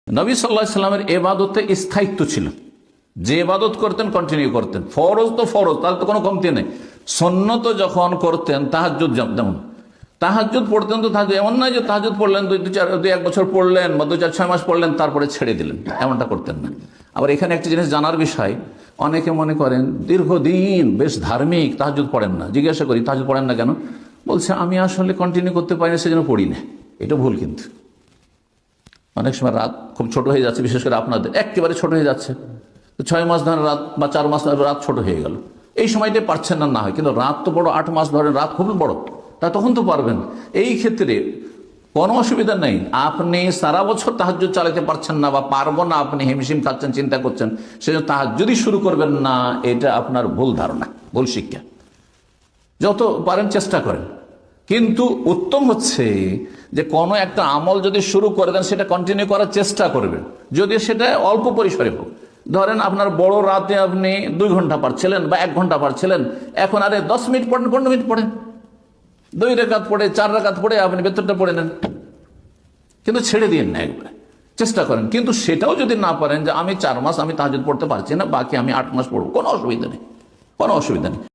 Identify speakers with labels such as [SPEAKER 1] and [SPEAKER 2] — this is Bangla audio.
[SPEAKER 1] নবী সাল্লাল্লাহু আলাইহি সাল্লামের ইবাদতে স্থায়িত্ব ছিল, যে ইবাদত করতেন কন্টিনিউ করতেন। ফরজ তো ফরজ, তাহলে তো কোনো কমতি নেই। সুন্নত যখন করতেন, তাহাজ্জুদ যেমন তাহাজ্জুদ পড়তেন, তো তাহাজ্জুদ এমন নয় যে তাহাজ্জুদ পড়লেন দুই এক বছর পড়লেন বা 2-4-6 মাস পড়লেন তারপরে ছেড়ে দিলেন, এমনটা করতেন না। আবার এখানে একটা জিনিস জানার বিষয়, অনেকে মনে করেন দীর্ঘদিন বেশ ধার্মিক, তাহাজ্জুদ পড়েন না। জিজ্ঞাসা করি তাহাজ্জুদ পড়েন না কেন? বলছে আমি আসলে কন্টিনিউ করতে পারি না, সেজন্য পড়ি না। এটা ভুল। কিন্তু অনেক সময় রাত খুব ছোট হয়ে যাচ্ছে, বিশেষ করে আপনাদের একেবারে ছোট হয়ে যাচ্ছে। 6 মাস ধরে রাত বা 4 মাস ধরে রাত ছোট হয়ে গেল, এই সময়টাই পারছেন না, না হয়, কিন্তু রাত তো বড়, 8 মাস ধরে রাত খুবই বড়, তা তখন তো পারবেন। এই ক্ষেত্রে কোনো অসুবিধা নেই। আপনি সারা বছর তাহাজ্জুদ চালাতে পারছেন না বা পারবো না, আপনি হিমশিম খাচ্ছেন, চিন্তা করছেন, সেজন্য তাহাজ্জুদই শুরু করবেন না, এটা আপনার ভুল ধারণা, ভুল শিক্ষা। যত পারেন চেষ্টা করেন, কিন্তু উত্তম হচ্ছে যে কোনো একটা আমল যদি শুরু করে দেন সেটা কন্টিনিউ করার চেষ্টা করবেন, যদি সেটা অল্প পরিসরে হোক। ধরেন আপনার বড় রাতে আপনি 2 ঘন্টা পারছিলেন বা 1 ঘন্টা পারছিলেন, এখন আরে 10 মিনিট পড়েন, 15 মিনিট পড়েন, 2 রাকাত পড়ে 4 রাকাত পড়ে আপনি ভেতরটা পড়ে নেন, কিন্তু ছেড়ে দিন না, একবার চেষ্টা করেন। কিন্তু সেটাও যদি না পারেন যে আমি 4 মাস আমি তাহাজ্জুদ পড়তে পারছি না, বাকি আমি 8 মাস পড়বো, কোনো অসুবিধা নেই, কোনো অসুবিধা নেই।